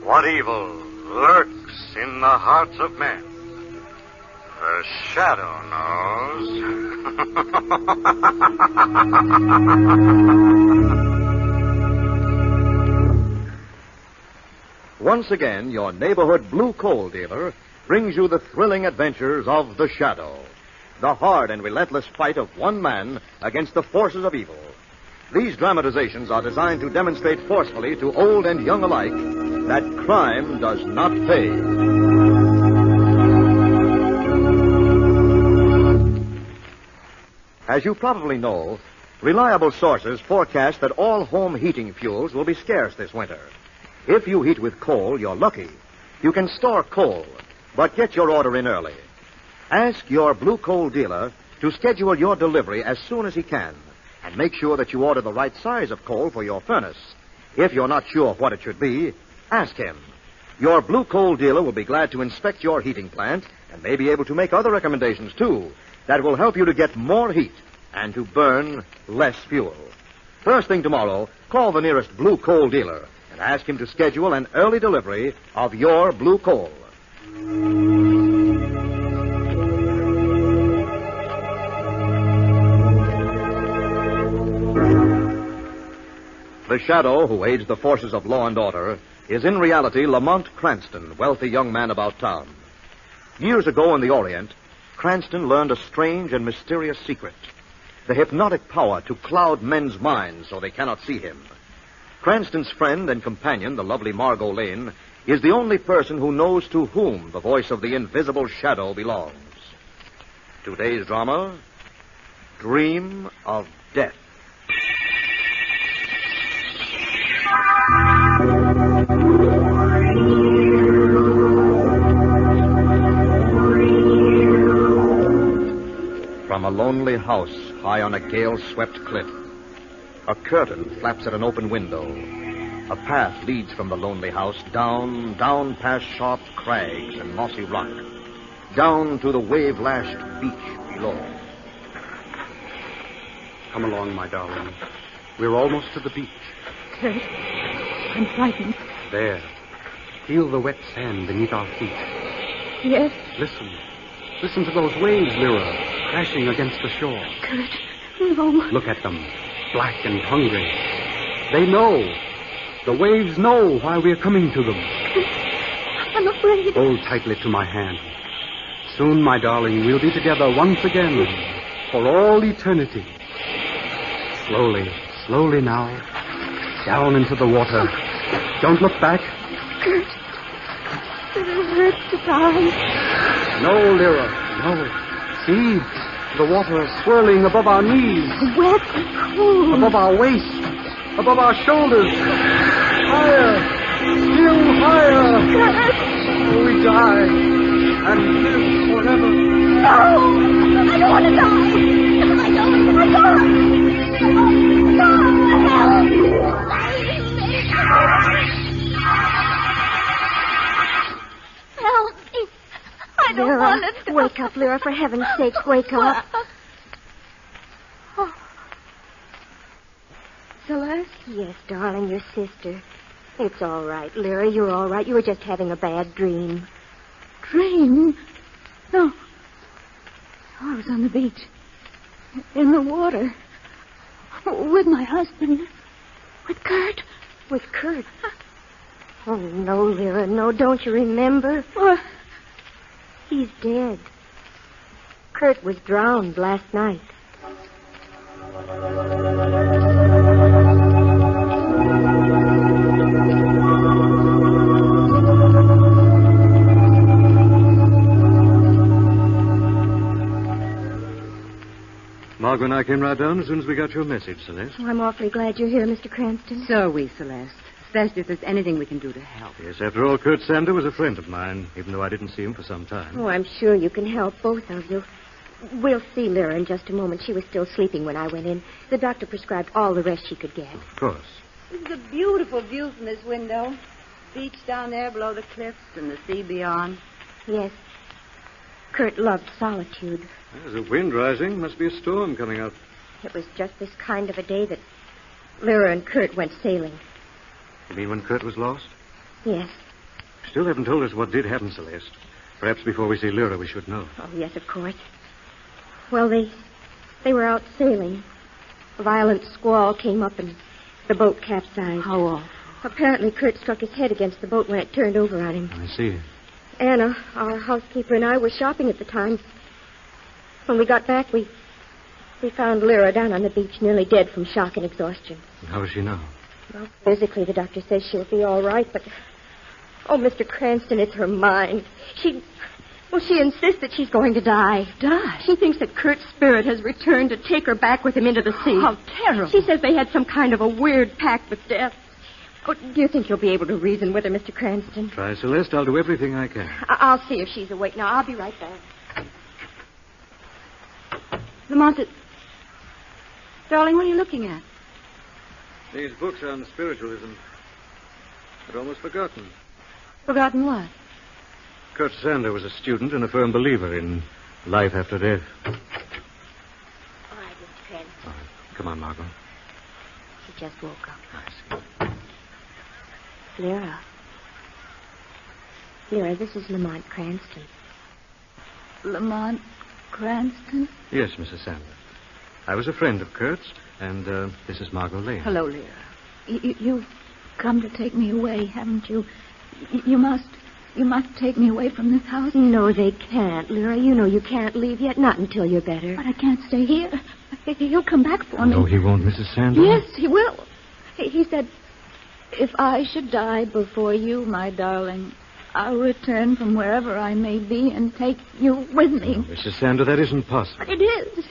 What evil lurks in the hearts of men? The shadow knows. Once again, your neighborhood blue coal dealer brings you the thrilling adventures of The Shadow, the hard and relentless fight of one man against the forces of evil. These dramatizations are designed to demonstrate forcefully to old and young alike that crime does not pay. As you probably know, reliable sources forecast that all home heating fuels will be scarce this winter. If you heat with coal, you're lucky. You can store coal, but get your order in early. Ask your blue coal dealer to schedule your delivery as soon as he can, and make sure that you order the right size of coal for your furnace. If you're not sure what it should be, ask him. Your blue coal dealer will be glad to inspect your heating plant and may be able to make other recommendations, too, that will help you to get more heat and to burn less fuel. First thing tomorrow, call the nearest blue coal dealer and ask him to schedule an early delivery of your blue coal. The Shadow, who aids the forces of law and order, is in reality Lamont Cranston, wealthy young man about town. Years ago in the Orient, Cranston learned a strange and mysterious secret, the hypnotic power to cloud men's minds so they cannot see him. Cranston's friend and companion, the lovely Margot Lane, is the only person who knows to whom the voice of the invisible Shadow belongs. Today's drama, Dream of Death. From a lonely house high on a gale-swept cliff, a curtain flaps at an open window. A path leads from the lonely house down past sharp crags and mossy rock, down to the wave-lashed beach below. Come along, my darling. We're almost to the beach. Kurt, I'm frightened. There. Feel the wet sand beneath our feet. Yes? Listen. Listen to those waves, Lyra, crashing against the shore. Kurt, no. Look at them, black and hungry. They know. The waves know why we're coming to them. I'm afraid. Hold tightly to my hand. Soon, my darling, we'll be together once again for all eternity. Slowly, slowly now. Down into the water. Don't look back. Kurt, it'll hurt to die. No, Lyra, no. See, the water swirling above our knees. Wet and cold. Above our waist. Above our shoulders. Higher. Still higher. Kurt. We die and live forever. No! I don't want to die! I Help me! I don't want to die. Wake up, Lyra, for heaven's sake, wake up. Celeste? Yes, darling, your sister. It's all right, Lyra, you're all right. You were just having a bad dream. Dream? No. I was on the beach. In the water. With my husband. With Kurt. With Kurt? Oh, no, Lyra, no, don't you remember? What? He's dead. Kurt was drowned last night. Margot and I came right down as soon as we got your message, Celeste. Oh, I'm awfully glad you're here, Mr. Cranston. So are we, Celeste. best if there's anything we can do to help. Yes, after all, Kurt Sander was a friend of mine, even though I didn't see him for some time. Oh, I'm sure you can help, both of you. We'll see Lyra in just a moment. She was still sleeping when I went in. The doctor prescribed all the rest she could get. Of course. This is a beautiful view from this window. Beach down there below the cliffs and the sea beyond. Yes. Kurt loved solitude. There's a wind rising. Must be a storm coming up. It was just this kind of a day that Lyra and Kurt went sailing. You mean when Kurt was lost? Yes. Still haven't told us what did happen, Celeste. Perhaps before we see Lyra, we should know. Oh, yes, of course. Well, they were out sailing. A violent squall came up and the boat capsized. How awful. Apparently, Kurt struck his head against the boat when it turned over on him. I see. Anna, our housekeeper, and I were shopping at the time. When we got back, we found Lyra down on the beach, nearly dead from shock and exhaustion. How is she now? Well, physically, the doctor says she'll be all right, but... Oh, Mr. Cranston, it's her mind. She insists that she's going to die. Die? She thinks that Kurt's spirit has returned to take her back with him into the sea. How terrible. She says they had some kind of a weird pact with death. Oh, do you think you'll be able to reason with her, Mr. Cranston? Try, Celeste. I'll do everything I can. I'll see if she's awake now. I'll be right back. Lamont, darling, what are you looking at? These books on spiritualism. I'd almost forgotten. Forgotten what? Kurt Sander was a student and a firm believer in life after death. All right, Mr. Cranston. All right. Come on, Margot. She just woke up. I see. Lyra, this is Lamont Cranston. Lamont Cranston? Yes, Mrs. Sander. I was a friend of Kurt's, and this is Margot Lane. Hello, Lyra. You've come to take me away, haven't you? You must take me away from this house. No, they can't, Lyra. You know you can't leave yet, not until you're better. But I can't stay here. He'll come back for me. No, he won't, Mrs. Sander. Yes, he will. He said, if I should die before you, my darling, I'll return from wherever I may be and take you with me. No, Mrs. Sander, that isn't possible. But it is.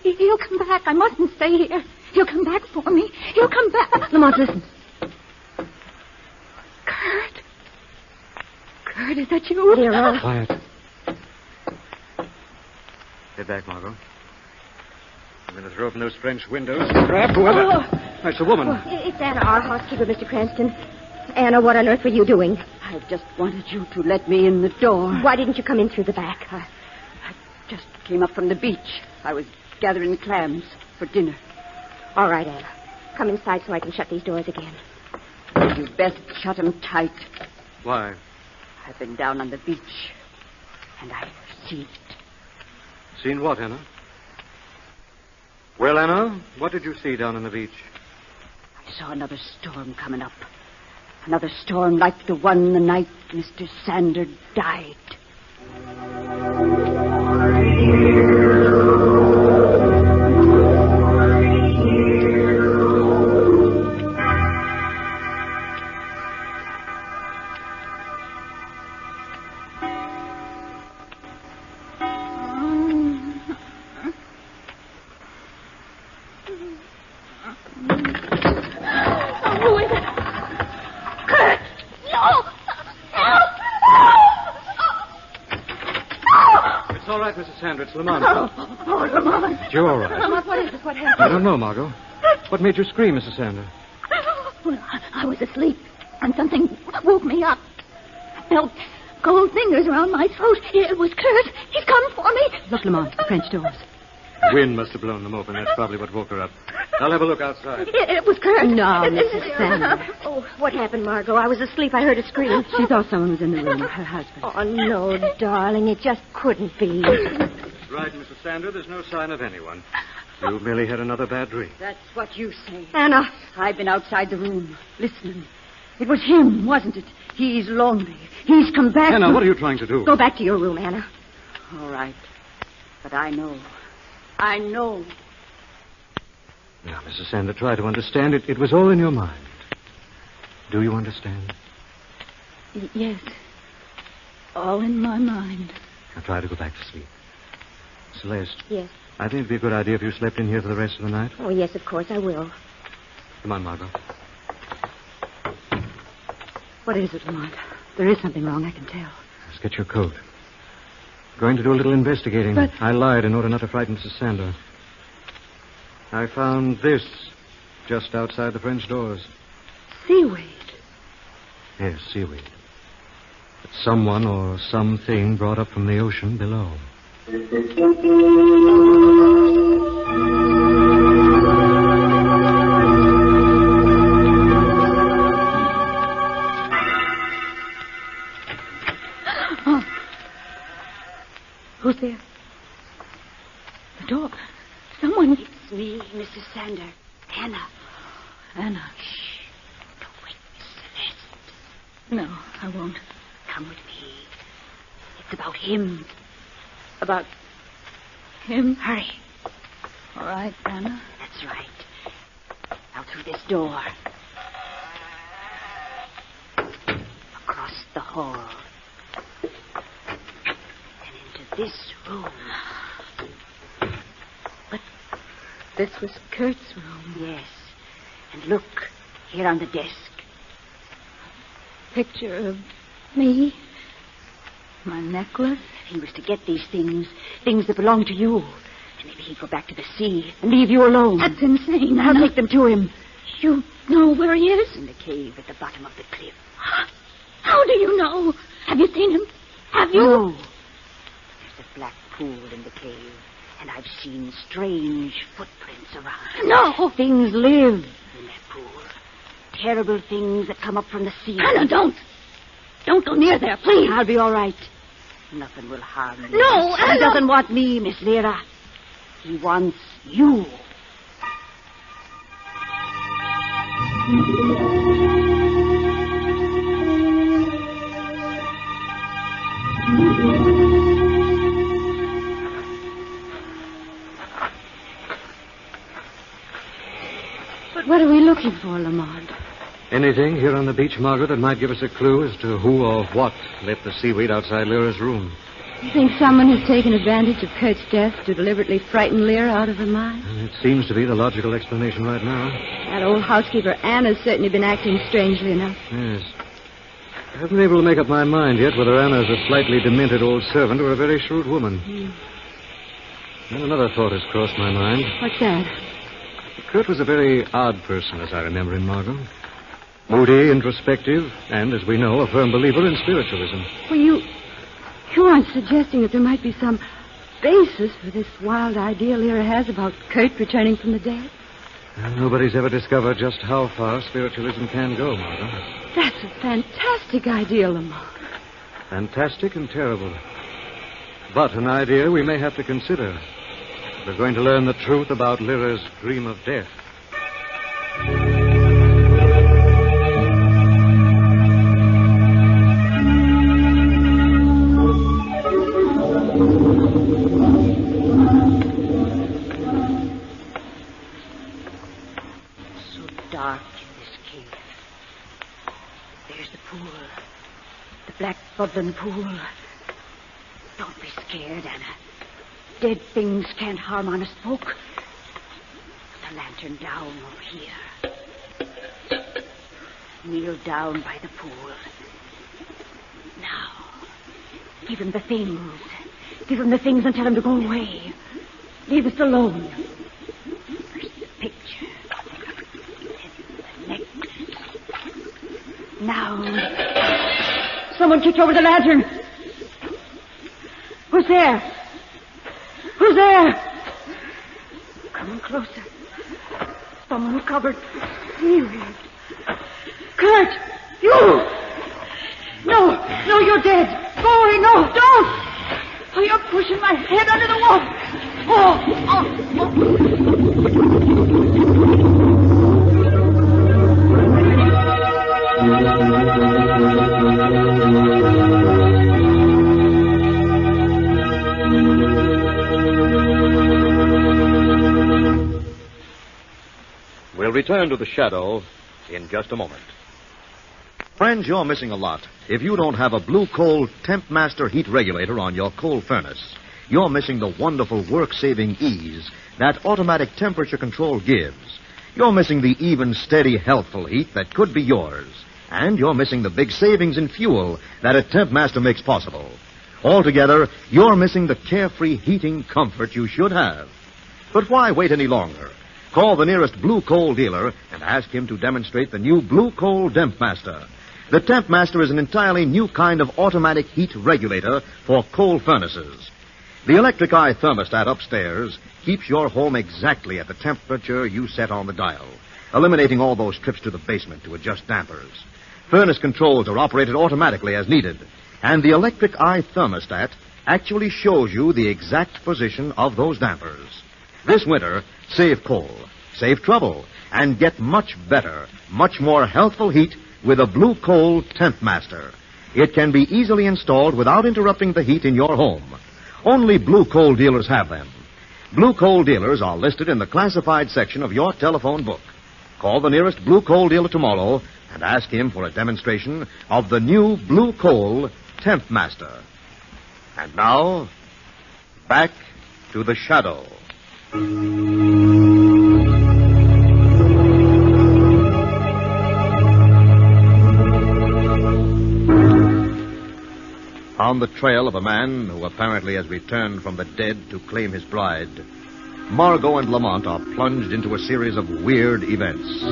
He'll come back. I mustn't stay here. He'll come back for me. He'll come back. Lamont, listen. Kurt, is that you? Lyra. Quiet. Get back, Margot. I'm going to throw open those French windows and grab whoever... Oh. That's a woman. It's Anna, our housekeeper, Mr. Cranston. Anna, what on earth were you doing? I just wanted you to let me in the door. Why didn't you come in through the back? I just came up from the beach. I was gathering clams for dinner. All right, Anna. Come inside so I can shut these doors again. You'd best shut them tight. Why? I've been down on the beach, and I've seen it. Seen what, Anna? Well, Anna, what did you see down on the beach? I saw another storm coming up. Another storm like the one the night Mr. Sander died. Mrs. Sander, it's Lamont. Oh, Lamont. You're all right. Lamont, what is this? What happened? I don't know, Margot. What made you scream, Mrs. Sander? Well, I was asleep, and something woke me up. I felt cold fingers around my throat. It was Kurt. He's come for me. Look, Lamont, the French doors. The wind must have blown them open. That's probably what woke her up. I'll have a look outside. It was Kurt. No, Mrs. Sander. Oh, what happened, Margot? I was asleep. I heard a scream. She thought someone was in the room, her husband. Oh, no, darling. It just couldn't be. Right, Mrs. Sander. There's no sign of anyone. You merely had another bad dream. That's what you say. Anna. I've been outside the room, listening. It was him, wasn't it? He's lonely. He's come back. Anna, what are you trying to do? Go back to your room, Anna. All right. But I know. I know. Now, Mrs. Sander, try to understand it. It was all in your mind. Do you understand? Yes. All in my mind. Now try to go back to sleep. Celeste. Yes. I think it'd be a good idea if you slept in here for the rest of the night. Oh, yes, of course I will. Come on, Margot. What is it, Lamont? There is something wrong, I can tell. Let's get your coat. Going to do a little investigating. But- I lied in order not to frighten Mrs. Sander. I found this just outside the French doors. Seaweed. Yes, seaweed. That someone or something brought up from the ocean below. Who's there? The door. Someone. It's me, Mrs. Sander. Anna. Anna. Shh. Don't wake Miss Celeste. No, I won't. Come with me. It's about him. About him? Hurry. All right, Anna. That's right. Out through this door. Across the hall. And into this room. This was Kurt's room. Yes. And look, here on the desk. Picture of me. My necklace. If he was to get these things that belong to you, then maybe he'd go back to the sea and leave you alone. That's insane, I'll Anna. take them to him. You know where he is? In the cave at the bottom of the cliff. How do you know? Have you seen him? Have you? No. There's a black pool in the cave, and I've seen strange footprints around. No. Things live in that pool. Terrible things that come up from the sea. Anna, don't. Don't go near there, please. I'll be all right. Nothing will harm me. No, He Anna. doesn't want me, Miss Lyra. He wants you. But what are we looking for, Lamont? Anything here on the beach, Margaret, that might give us a clue as to who or what left the seaweed outside Lyra's room? You think someone has taken advantage of Kurt's death to deliberately frighten Lyra out of her mind? It seems to be the logical explanation right now. That old housekeeper Anna's certainly been acting strangely enough. Yes. I haven't been able to make up my mind yet whether Anna's a slightly demented old servant or a very shrewd woman. And another thought has crossed my mind. What's that? Kurt was a very odd person, as I remember him, Margot. Moody, introspective, and, as we know, a firm believer in spiritualism. Well, you aren't suggesting that there might be some basis for this wild idea Lyra has about Kurt returning from the dead? Nobody's ever discovered just how far spiritualism can go, Margot. That's a fantastic idea, Lamont. Fantastic and terrible. But an idea we may have to consider. We're going to learn the truth about Lyra's dream of death. So dark in this cave. There's the pool. The black bubbling pool. Don't be scared, Anna. Dead things can't harm honest folk. Put the lantern down over here. Kneel down by the pool. Now, give him the things. Give him the things and tell him to go away. Leave us alone. First the picture. Then the necklace. Now. Someone kicked over the lantern. Who's there? Who's there? Come closer. Someone covered seaweed. Kurt! You! No, you're dead. Go away, no, don't! Oh, you're pushing my head under the water. We'll return to the shadow in just a moment. Friends, you're missing a lot. If you don't have a Blue Coal Temp Master heat regulator on your coal furnace, you're missing the wonderful work-saving ease that automatic temperature control gives. You're missing the even, steady, healthful heat that could be yours. And you're missing the big savings in fuel that a Temp Master makes possible. Altogether, you're missing the carefree heating comfort you should have. But why wait any longer? Call the nearest Blue Coal dealer and ask him to demonstrate the new Blue Coal Temp Master. The Temp Master is an entirely new kind of automatic heat regulator for coal furnaces. The electric eye thermostat upstairs keeps your home exactly at the temperature you set on the dial, eliminating all those trips to the basement to adjust dampers. Furnace controls are operated automatically as needed, and the electric eye thermostat actually shows you the exact position of those dampers. This winter, save coal, save trouble, and get much better, much more healthful heat with a Blue Coal Temp Master. It can be easily installed without interrupting the heat in your home. Only Blue Coal dealers have them. Blue Coal dealers are listed in the classified section of your telephone book. Call the nearest Blue Coal dealer tomorrow and ask him for a demonstration of the new Blue Coal Temp Master. And now, back to the Shadow. On the trail of a man who apparently has returned from the dead to claim his bride, Margot and Lamont are plunged into a series of weird events.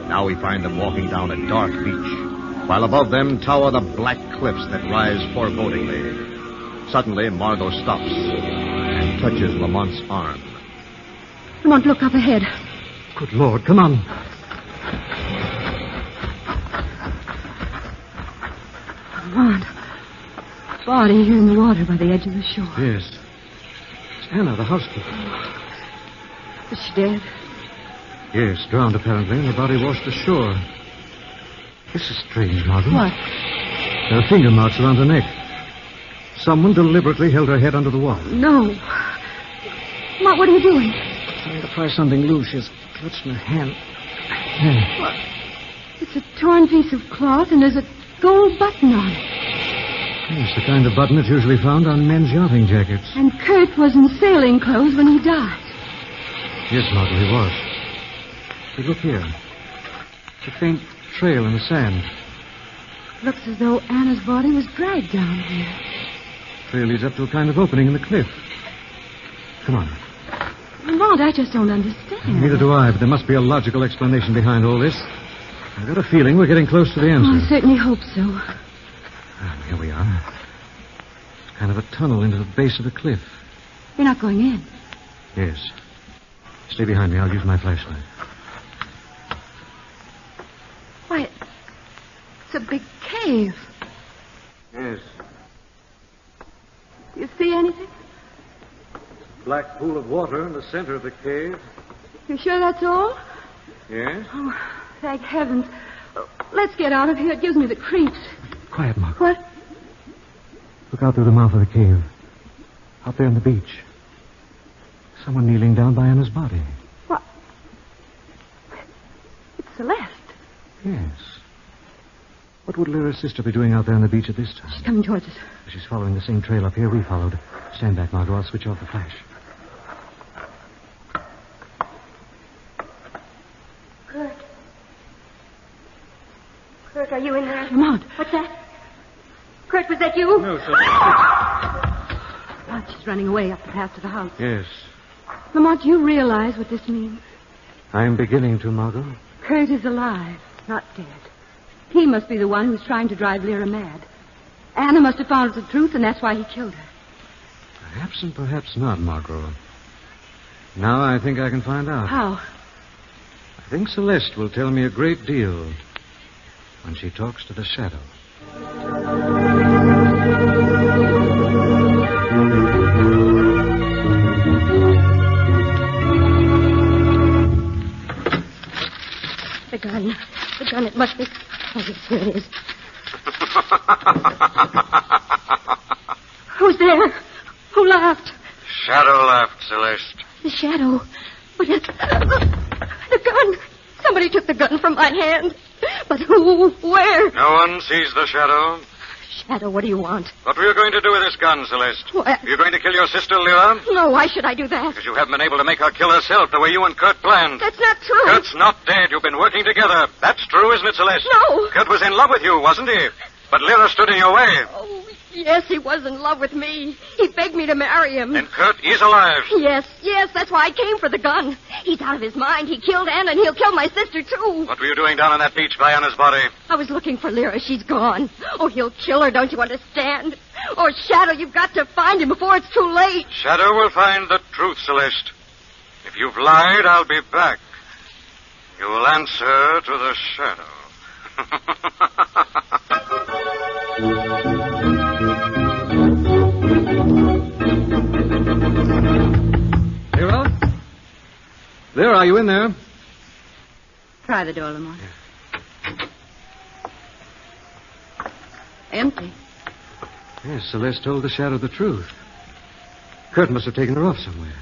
Now we find them walking down a dark beach, while above them tower the black cliffs that rise forebodingly. Suddenly, Margot stops and touches Lamont's arm. Lamont, look up ahead. Good Lord, come on. Lamont. Body here in the water by the edge of the shore. Yes. It's Anna, the housekeeper. Is she dead? Yes, drowned apparently, and the body washed ashore. This is strange, Margot. What? There are finger marks around her neck. Someone deliberately held her head under the water. No. Lamont, what are you doing? Trying to pry something loose. She's clutching her hand. There. What? It's a torn piece of cloth, and there's a gold button on it. Yes, the kind of button that's usually found on men's yachting jackets. And Kurt was in sailing clothes when he died. Yes, Margot, he was. But look here. It's a faint trail in the sand. Looks as though Anna's body was dragged down here. Trail leads up to a kind of opening in the cliff. Come on. Lamont, I just don't understand. Neither do I, but there must be a logical explanation behind all this. I've got a feeling we're getting close to the answer. I certainly hope so. Here we are. It's kind of a tunnel into the base of the cliff. You're not going in? Yes. Stay behind me. I'll use my flashlight. Why, it's a big cave. Yes. Do you see anything? Black pool of water in the center of the cave. You sure that's all? Yes? Oh, thank heavens. Oh, let's get out of here. It gives me the creeps. Quiet, Mark. What? Look out through the mouth of the cave. Out there on the beach. Someone kneeling down by Anna's body. What? It's Celeste. Yes. What would Lyra's sister be doing out there on the beach at this time? She's coming towards us. She's following the same trail up here we followed. Stand back, Margot. I'll switch off the flash. Kurt, are you in there? Lamont. What's that? Kurt, was that you? No, sir. Lamont, she's running away up the path to the house. Yes. Lamont, do you realize what this means? I'm beginning to, Margot. Kurt is alive, not dead. He must be the one who's trying to drive Lyra mad. Anna must have found out the truth, and that's why he killed her. Perhaps and perhaps not, Margot. Now I think I can find out. How? I think Celeste will tell me a great deal when she talks to the Shadow. The gun. The gun, it must be. Oh, yes, here it is. Who's there? Who laughed? Shadow laughed, Celeste. The shadow. But it... The gun. Somebody took the gun from my hand. But who? Where? No one sees the shadow. Shadow, what do you want? What were you going to do with this gun, Celeste? What? Are you going to kill your sister, Lyra? No, why should I do that? Because you haven't been able to make her kill herself the way you and Kurt planned. That's not true. Kurt's not dead. You've been working together. That's true, isn't it, Celeste? No. Kurt was in love with you, wasn't he? But Lyra stood in your way. Oh, yes, he was in love with me. He begged me to marry him. And Kurt is alive. Yes, that's why I came for the gun. He's out of his mind. He killed Anna, and he'll kill my sister, too. What were you doing down on that beach by Anna's body? I was looking for Lyra. She's gone. Oh, he'll kill her, don't you understand? Oh, Shadow, you've got to find him before it's too late. Shadow will find the truth, Celeste. If you've lied, I'll be back. You will answer to the Shadow. Lyra? Lyra, are you in there? Try the door, Lamont. Empty. Yes, Celeste told the Shadow the truth. Kurt must have taken her off somewhere.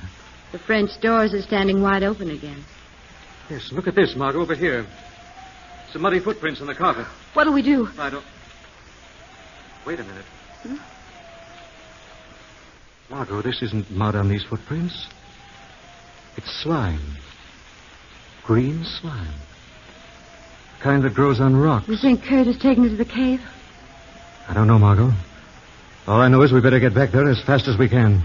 The French doors are standing wide open again. Yes, look at this, Margot, over here. Some muddy footprints on the carpet. What'll we do? I don't... Wait a minute. Margot, this isn't mud on these footprints. It's slime. Green slime. The kind that grows on rocks. You think Kurt has taken her to the cave? I don't know, Margot. All I know is we better get back there as fast as we can.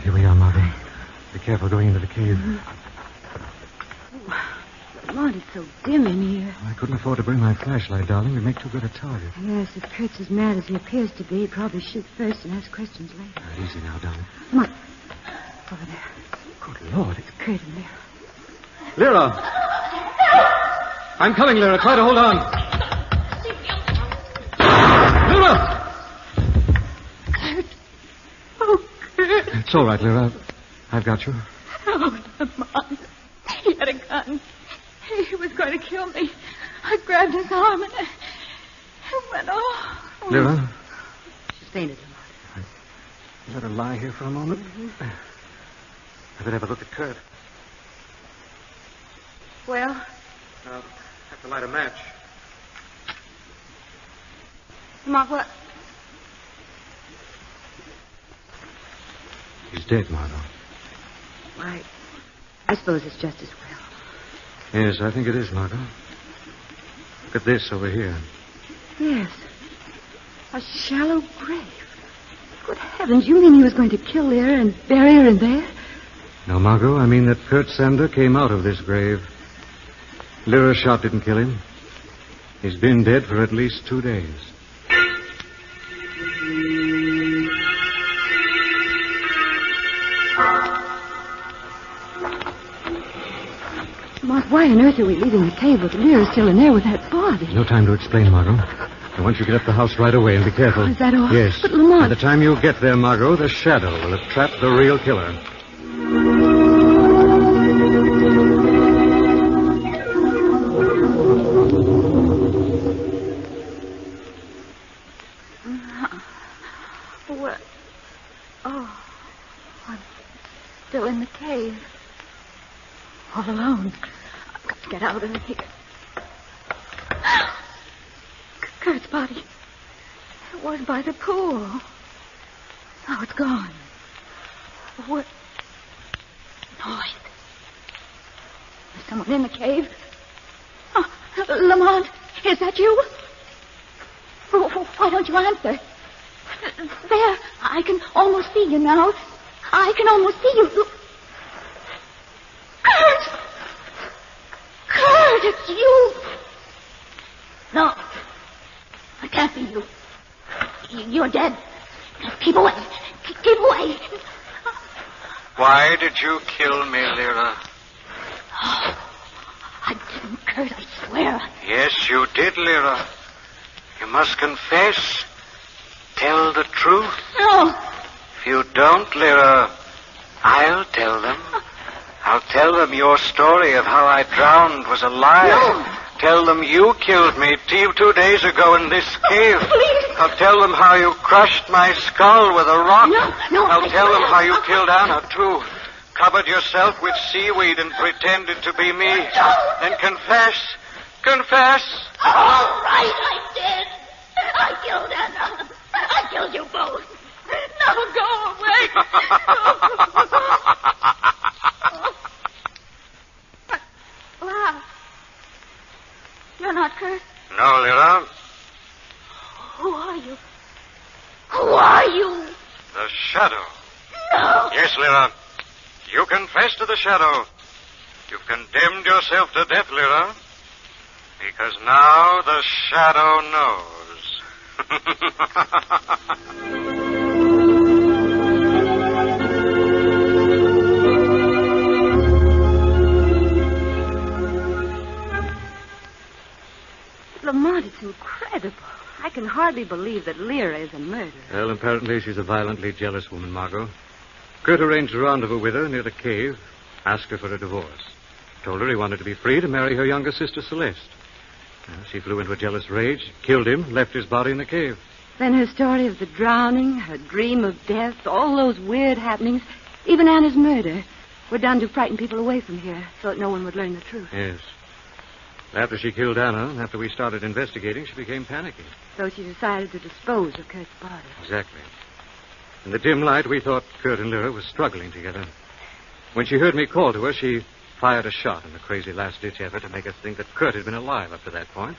Here we are, Margot. Be careful going into the cave. Lamont, it's so dim in here. I couldn't afford to bring my flashlight, darling. We'd make too good a target. Yes, if Kurt's as mad as he appears to be, he'd probably shoot first and ask questions later. Easy now, darling. Come on. Over there. Good Lord. It's Kurt in there. Lyra! I'm coming, Lyra. Try to hold on. Lyra! Kurt. Oh, Kurt. It's all right, Lyra. I've got you. Oh, Lamont. He had a gun. He was going to kill me. I grabbed his arm and it went off. Lyra, She's fainted, Lamont. let her lie here for a moment. I better have a look at Kurt. Well? I'll have to light a match. Lamont, what? He's dead, Margot. Why, I suppose it's just as well. Yes, I think it is, Margot. Look at this over here. Yes. A shallow grave. Good heavens, you mean he was going to kill Lyra and bury her in there? No, Margot, I mean that Kurt Sander came out of this grave. Lyra's shot didn't kill him. He's been dead for at least 2 days. Mark, why on earth are we leaving the cave with Lyra still in there with that body? No time to explain, Margot. I want you to get up the house right away and be careful. Is that all? Yes. But, Lamont... By the time you get there, Margot, the Shadow will have trapped the real killer. What? Oh, I'm still in the cave. All alone. I've got to get out of here. Kurt's body. It was by the pool. Now it's gone. What? Noise. There's someone in the cave. Oh, Lamont, is that you? Why don't you answer? There, I can almost see you now. I can almost see you. Kurt! Kurt, it's you! No, I can't be you. You're dead. Keep away. Keep away. Why did you kill me, Lyra? Oh, I didn't, Kurt, I swear. Yes, you did, Lyra. You must confess. Tell the truth. No. If you don't, Lyra, I'll tell them. I'll tell them your story of how I drowned was a lie. No. tell them you killed me 2 days ago in this cave. Please. I'll tell them how you crushed my skull with a rock. No, I'll tell them how you killed Anna, too. Covered yourself with seaweed and pretended to be me. Then confess. Confess. All right, I did. I killed Anna. I killed you both. Now go away. Wow. You're not Kurt. No, Lyra. Who are you? Who are you? The Shadow. No. Yes, Lyra. You confess to the Shadow. You've condemned yourself to death, Lyra. Because now the Shadow knows. Lamont, it's incredible. I can hardly believe that Lyra is a murderer. Well, apparently she's a violently jealous woman, Margot. Kurt arranged a rendezvous with her near the cave, asked her for a divorce. Told her he wanted to be free to marry her younger sister, Celeste. She flew into a jealous rage, killed him, left his body in the cave. Then her story of the drowning, her dream of death, all those weird happenings, even Anna's murder, were done to frighten people away from here so that no one would learn the truth. Yes. After she killed Anna, after we started investigating, she became panicky. So she decided to dispose of Kurt's body. Exactly. In the dim light, we thought Kurt and Lyra were struggling together. When she heard me call to her, she fired a shot in a crazy last-ditch effort to make us think that Kurt had been alive up to that point.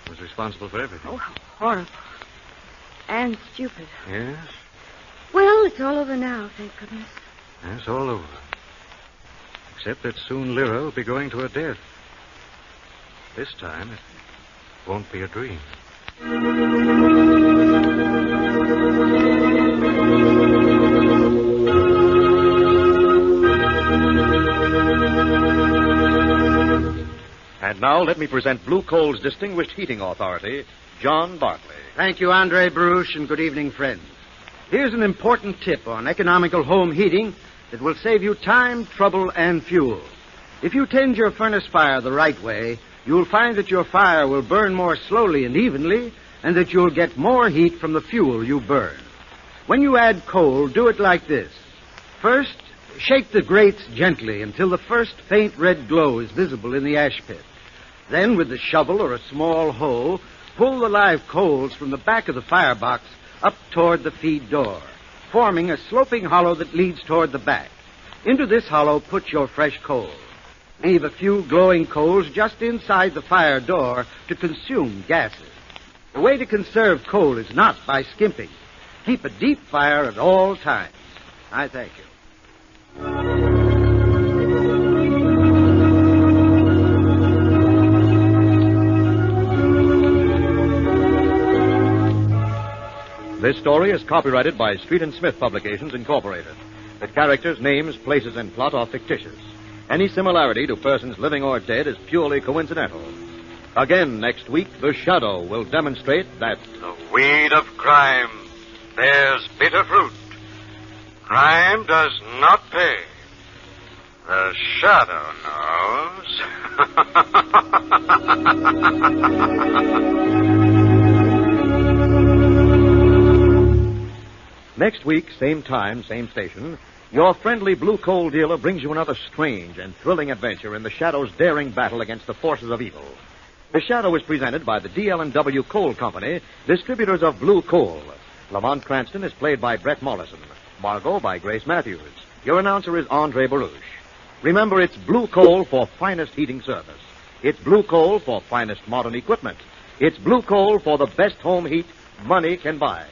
He was responsible for everything. Oh, how horrible. And stupid. Yes? Well, it's all over now, thank goodness. Yes, all over. Except that soon Lyra will be going to her death. This time, it won't be a dream. And now let me present Blue Coal's distinguished heating authority, John Barclay. Thank you, Andre Baruch, and good evening, friends. Here's an important tip on economical home heating that will save you time, trouble, and fuel. If you tend your furnace fire the right way, you'll find that your fire will burn more slowly and evenly, and that you'll get more heat from the fuel you burn. When you add coal, do it like this. First, shake the grates gently until the first faint red glow is visible in the ash pit. Then, with the shovel or a small hoe, pull the live coals from the back of the firebox up toward the feed door, forming a sloping hollow that leads toward the back. Into this hollow, put your fresh coal. Leave a few glowing coals just inside the fire door to consume gases. The way to conserve coal is not by skimping. Keep a deep fire at all times. I thank you. This story is copyrighted by Street and Smith Publications, Incorporated. The characters, names, places, and plot are fictitious. Any similarity to persons living or dead is purely coincidental. Again, next week, The Shadow will demonstrate that The weed of crime bears bitter fruit. Crime does not pay. The Shadow knows. next week, same time, same station, your friendly Blue Coal dealer brings you another strange and thrilling adventure in the Shadow's daring battle against the forces of evil. The Shadow is presented by the DL&W Coal Company, distributors of Blue Coal. Lamont Cranston is played by Brett Mollison. Margot by Grace Matthews. Your announcer is Andre Baruch. Remember, it's Blue Coal for finest heating service. It's Blue Coal for finest modern equipment. It's Blue Coal for the best home heat money can buy.